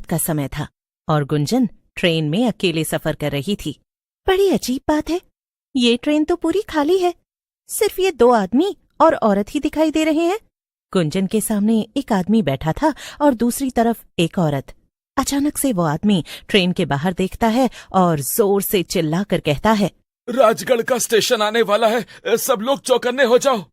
रात का समय था और गुंजन ट्रेन में अकेले सफर कर रही थी। बड़ी अजीब बात है, ये ट्रेन तो पूरी खाली है, सिर्फ ये 2 आदमी और औरत ही दिखाई दे रहे हैं। गुंजन के सामने एक आदमी बैठा था और दूसरी तरफ एक औरत। अचानक से वो आदमी ट्रेन के बाहर देखता है और जोर से चिल्लाकर कहता है, राजगढ़ का स्टेशन आने वाला है, सब लोग चौकन्ने हो जाओ।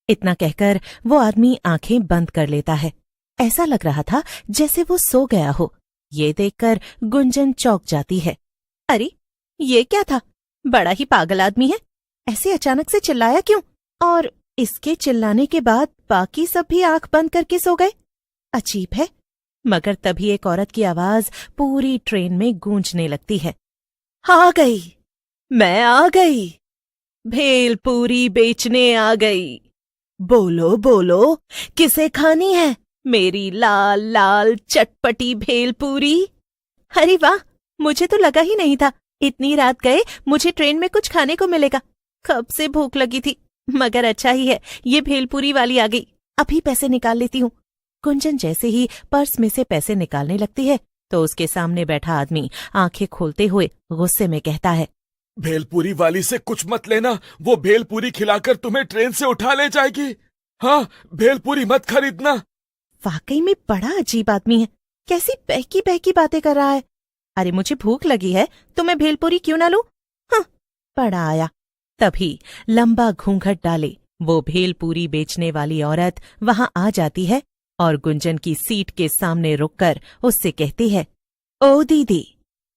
इतना कहकर वो आदमी आंखें बंद कर लेता है। ऐसा लग रहा था जैसे वो सो गया हो। ये देखकर गुंजन चौंक जाती है। अरे ये क्या था, बड़ा ही पागल आदमी है, ऐसे अचानक से चिल्लाया क्यों? और इसके चिल्लाने के बाद बाकी सब भी आंख बंद करके सो गए। अजीब है। मगर तभी एक औरत की आवाज पूरी ट्रेन में गूंजने लगती है। आ गई, मैं आ गई, भेलपूरी बेचने आ गई। बोलो बोलो, किसे खानी है मेरी लाल लाल चटपटी भेलपूरी? अरे वाह, मुझे तो लगा ही नहीं था इतनी रात गए मुझे ट्रेन में कुछ खाने को मिलेगा। कब से भूख लगी थी, मगर अच्छा ही है ये भेलपूरी वाली आ गई, अभी पैसे निकाल लेती हूँ। गुंजन जैसे ही पर्स में से पैसे निकालने लगती है तो उसके सामने बैठा आदमी आंखें खोलते हुए गुस्से में कहता है, भेलपूरी वाली से कुछ मत लेना, वो भेलपूरी खिलाकर तुम्हें ट्रेन से उठा ले जाएगी। हाँ, भेलपूरी मत खरीदना। वाकई में बड़ा अजीब आदमी है, कैसी बहकी बहकी बातें कर रहा है। अरे मुझे भूख लगी है तो मैं भेलपूरी क्यों ना लूं? हाँ, बड़ा आया। तभी लंबा घूंघट डाले वो भेलपूरी बेचने वाली औरत वहां आ जाती है और गुंजन की सीट के सामने रुककर उससे कहती है, ओ दीदी,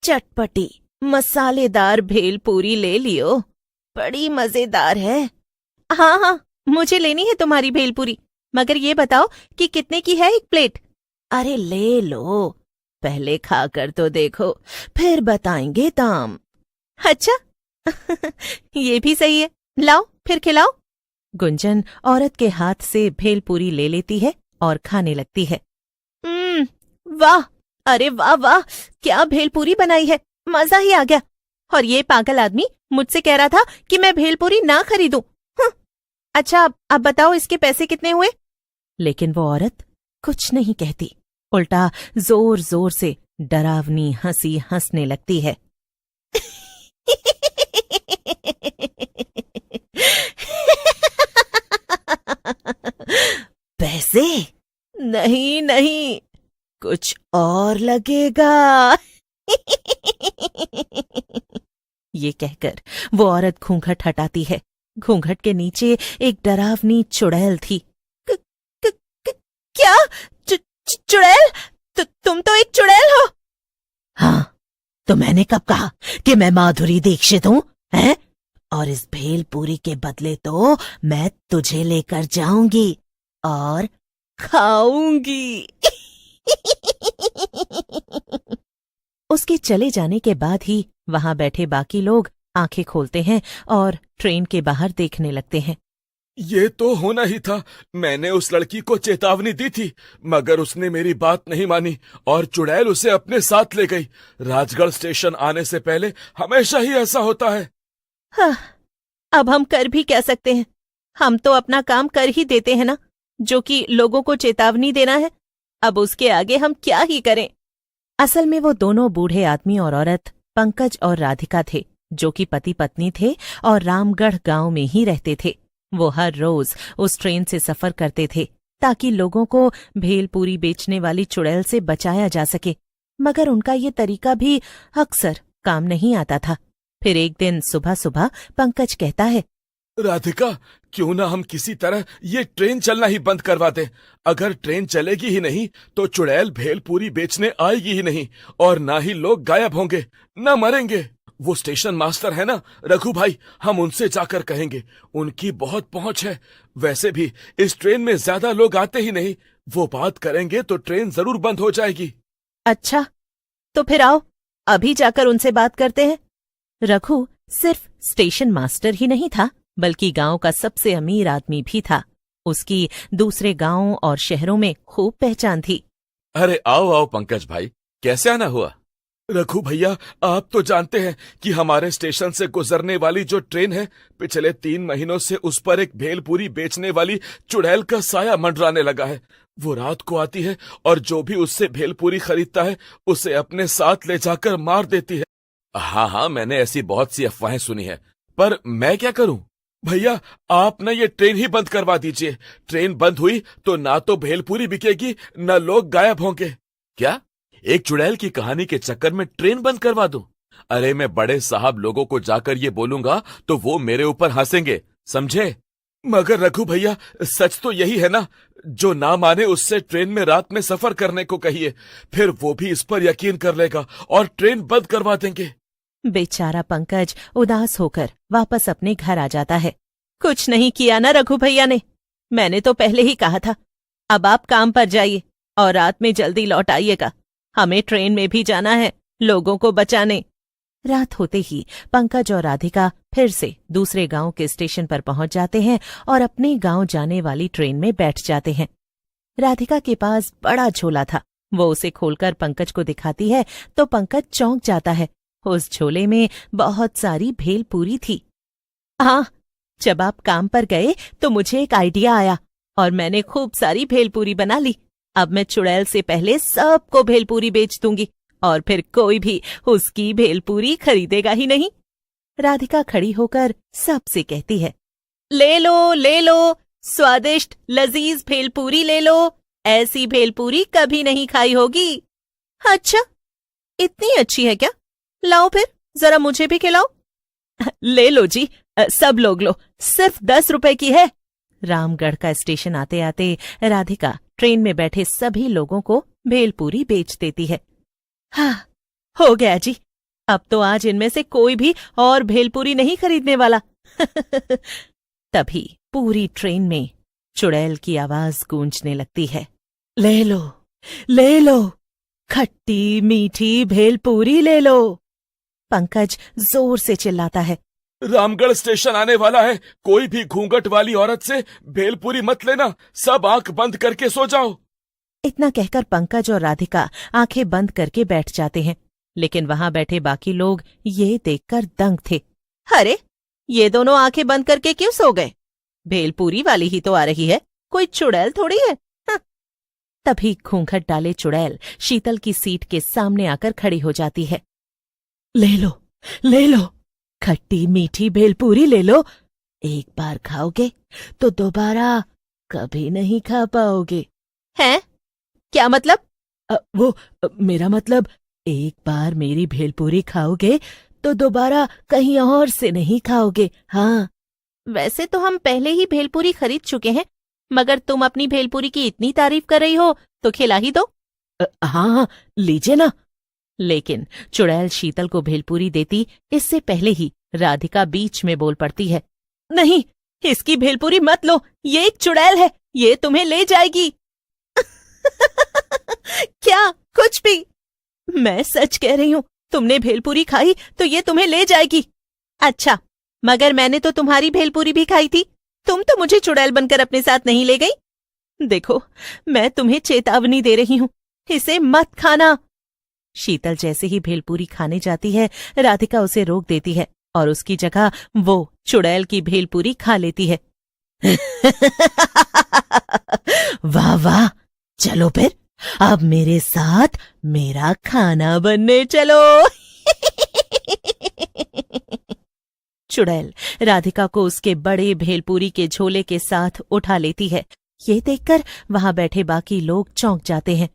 चटपटी मसालेदार भेलपूरी ले लियो, बड़ी मजेदार है। हाँ हाँ, मुझे लेनी है तुम्हारी भेलपूरी, मगर ये बताओ कि कितने की है एक प्लेट? अरे ले लो, पहले खाकर तो देखो, फिर बताएंगे दाम। अच्छा ये भी सही है, लाओ फिर खिलाओ। गुंजन औरत के हाथ से भेलपूरी ले लेती है और खाने लगती है। वाह, अरे वाह वाह, क्या भेलपूरी बनाई है, मजा ही आ गया। और ये पागल आदमी मुझसे कह रहा था कि मैं भेलपूरी ना खरीदूं। अच्छा अब बताओ इसके पैसे कितने हुए? लेकिन वो औरत कुछ नहीं कहती, उल्टा जोर जोर से डरावनी हंसी हंसने लगती है। पैसे? नहीं नहीं, कुछ और लगेगा। ये कहकर वो औरत घूंघट हटाती है। घूंघट के नीचे एक डरावनी चुड़ैल थी। क्या? चुड़ैल? तुम तो एक चुड़ैल हो? हाँ, तो मैंने कब कहा कि मैं माधुरी दीक्षित हूँ, हैं? और इस भेलपूरी के बदले तो मैं तुझे लेकर जाऊंगी और खाऊंगी। उसके चले जाने के बाद ही वहां बैठे बाकी लोग आंखें खोलते हैं और ट्रेन के बाहर देखने लगते हैं। ये तो होना ही था, मैंने उस लड़की को चेतावनी दी थी, मगर उसने मेरी बात नहीं मानी और चुड़ैल उसे अपने साथ ले गई। राजगढ़ स्टेशन आने से पहले हमेशा ही ऐसा होता है। हाँ, अब हम कर भी क्या सकते हैं, हम तो अपना काम कर ही देते हैं ना, जो कि लोगों को चेतावनी देना है। अब उसके आगे हम क्या ही करें। असल में वो दोनों बूढ़े आदमी और औरत पंकज और राधिका थे, जो कि पति पत्नी थे और रामगढ़ गांव में ही रहते थे। वो हर रोज उस ट्रेन से सफर करते थे ताकि लोगों को भेलपूरी बेचने वाली चुड़ैल से बचाया जा सके, मगर उनका ये तरीका भी अक्सर काम नहीं आता था। फिर एक दिन सुबह सुबह पंकज कहता है, राधिका, क्यों ना हम किसी तरह ये ट्रेन चलना ही बंद करवा दें। अगर ट्रेन चलेगी ही नहीं तो चुड़ैल भेलपूरी बेचने आएगी ही नहीं और ना ही लोग गायब होंगे, न मरेंगे। वो स्टेशन मास्टर है ना रघु भाई, हम उनसे जाकर कहेंगे, उनकी बहुत पहुंच है। वैसे भी इस ट्रेन में ज्यादा लोग आते ही नहीं, वो बात करेंगे तो ट्रेन जरूर बंद हो जाएगी। अच्छा, तो फिर आओ अभी जाकर उनसे बात करते हैं। रघु सिर्फ स्टेशन मास्टर ही नहीं था, बल्कि गांव का सबसे अमीर आदमी भी था। उसकी दूसरे गांवों और शहरों में खूब पहचान थी। अरे आओ आओ पंकज भाई, कैसे आना हुआ? रघु भैया, आप तो जानते हैं कि हमारे स्टेशन से गुजरने वाली जो ट्रेन है, पिछले 3 महीनों से उस पर एक भेलपूरी बेचने वाली चुड़ैल का साया मंडराने लगा है। वो रात को आती है और जो भी उससे भेलपूरी खरीदता है उसे अपने साथ ले जाकर मार देती है। हाँ हाँ, मैंने ऐसी बहुत सी अफवाहें सुनी है, पर मैं क्या करूं? भैया, आप ना ये ट्रेन ही बंद करवा दीजिए। ट्रेन बंद हुई तो ना तो भेलपूरी बिकेगी, न लोग गायब होंगे। क्या? एक चुड़ैल की कहानी के चक्कर में ट्रेन बंद करवा दूं? अरे मैं बड़े साहब लोगों को जाकर ये बोलूंगा तो वो मेरे ऊपर हंसेंगे, समझे? मगर रघु भैया, सच तो यही है ना? जो ना माने उससे ट्रेन में रात में सफर करने को कहिए, फिर वो भी इस पर यकीन कर लेगा और ट्रेन बंद करवा देंगे। बेचारा पंकज उदास होकर वापस अपने घर आ जाता है। कुछ नहीं किया ना रघु भैया ने, मैंने तो पहले ही कहा था। अब आप काम पर जाइए और रात में जल्दी लौट आइएगा, हमें ट्रेन में भी जाना है लोगों को बचाने। रात होते ही पंकज और राधिका फिर से दूसरे गांव के स्टेशन पर पहुंच जाते हैं और अपने गांव जाने वाली ट्रेन में बैठ जाते हैं। राधिका के पास बड़ा झोला था, वो उसे खोलकर पंकज को दिखाती है तो पंकज चौंक जाता है। उस झोले में बहुत सारी भेलपूरी थी। हाँ, जब आप काम पर गए तो मुझे एक आइडिया आया और मैंने खूब सारी भेलपूरी बना ली। अब मैं चुड़ैल से पहले सबको भेलपूरी बेच दूंगी और फिर कोई भी उसकी भेलपूरी खरीदेगा ही नहीं। राधिका खड़ी होकर सबसे कहती है, ले लो, स्वादिष्ट लजीज भेलपूरी ले लो, ऐसी भेलपूरी कभी नहीं खाई होगी। अच्छा, इतनी अच्छी है क्या? लाओ फिर, जरा मुझे भी खिलाओ। ले लो जी, सब लोग लो, सिर्फ 10 रुपए की है। रामगढ़ का स्टेशन आते आते राधिका ट्रेन में बैठे सभी लोगों को भेलपूरी बेच देती है। हाँ, हो गया जी, अब तो आज इनमें से कोई भी और भेलपूरी नहीं खरीदने वाला। तभी पूरी ट्रेन में चुड़ैल की आवाज गूंजने लगती है, ले लो, खट्टी मीठी भेलपूरी ले लो। पंकज जोर से चिल्लाता है, रामगढ़ स्टेशन आने वाला है, कोई भी घूंघट वाली औरत से भेलपूरी मत लेना, सब आंख बंद करके सो जाओ। इतना कहकर पंकज और राधिका आंखें बंद करके बैठ जाते हैं, लेकिन वहां बैठे बाकी लोग ये देखकर दंग थे। अरे, ये दोनों आंखें बंद करके क्यों सो गए? भेलपूरी वाली ही तो आ रही है, कोई चुड़ैल थोड़ी है। हाँ। तभी घूंघट डाले चुड़ैल शीतल की सीट के सामने आकर खड़ी हो जाती है। ले लो, खट्टी मीठी भेलपूरी ले लो, एक बार खाओगे तो दोबारा कभी नहीं खा पाओगे। हैं? क्या मतलब? मेरा मतलब, एक बार मेरी भेलपूरी खाओगे तो दोबारा कहीं और से नहीं खाओगे। हाँ, वैसे तो हम पहले ही भेलपूरी खरीद चुके हैं, मगर तुम अपनी भेलपूरी की इतनी तारीफ कर रही हो तो खिला ही दो। हाँ, लीजिए ना। लेकिन चुड़ैल शीतल को भेलपूरी देती इससे पहले ही राधिका बीच में बोल पड़ती है, नहीं, इसकी भेलपूरी मत लो, ये एक चुड़ैल है, ये तुम्हें ले जाएगी। क्या? कुछ भी? मैं सच कह रही हूँ, तुमने भेलपूरी खाई तो ये तुम्हें ले जाएगी। अच्छा, मगर मैंने तो तुम्हारी भेलपूरी भी खाई थी, तुम तो मुझे चुड़ैल बनकर अपने साथ नहीं ले गई। देखो, मैं तुम्हें चेतावनी दे रही हूँ, इसे मत खाना। शीतल जैसे ही भेलपूरी खाने जाती है, राधिका उसे रोक देती है और उसकी जगह वो चुड़ैल की भेलपूरी खा लेती है। वाह वाह, चलो फिर, अब मेरे साथ मेरा खाना बनने चलो। चुड़ैल राधिका को उसके बड़े भेलपूरी के झोले के साथ उठा लेती है। ये देखकर वहां बैठे बाकी लोग चौंक जाते हैं।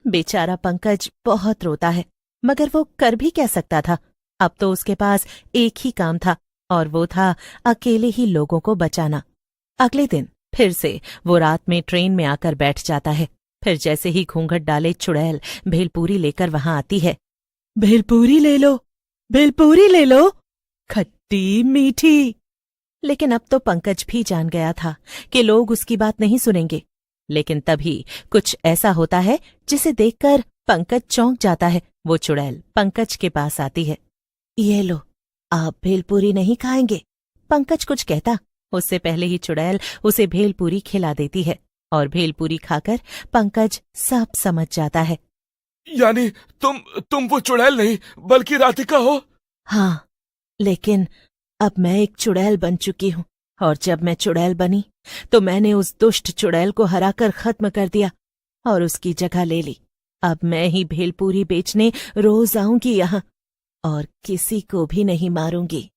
बेचारा पंकज बहुत रोता है, मगर वो कर भी क्या सकता था? अब तो उसके पास एक ही काम था और वो था अकेले ही लोगों को बचाना। अगले दिन फिर से वो रात में ट्रेन में आकर बैठ जाता है। फिर जैसे ही घूंघट डाले चुड़ैल भेलपूरी लेकर वहां आती है। भेलपूरी ले लो, खट्टी मीठी। लेकिन अब तो पंकज भी जान गया था कि लोग उसकी बात नहीं सुनेंगे। लेकिन तभी कुछ ऐसा होता है जिसे देखकर पंकज चौंक जाता है। वो चुड़ैल पंकज के पास आती है। ये लो, आप भेलपूरी नहीं खाएंगे? पंकज कुछ कहता उससे पहले ही चुड़ैल उसे भेलपूरी खिला देती है और भेलपूरी खाकर पंकज सब समझ जाता है। यानी तुम वो चुड़ैल नहीं बल्कि राधिका हो? हाँ, लेकिन अब मैं एक चुड़ैल बन चुकी हूँ और जब मैं चुड़ैल बनी तो मैंने उस दुष्ट चुड़ैल को हराकर खत्म कर दिया और उसकी जगह ले ली। अब मैं ही भेलपूरी बेचने रोज आऊंगी यहाँ और किसी को भी नहीं मारूंगी।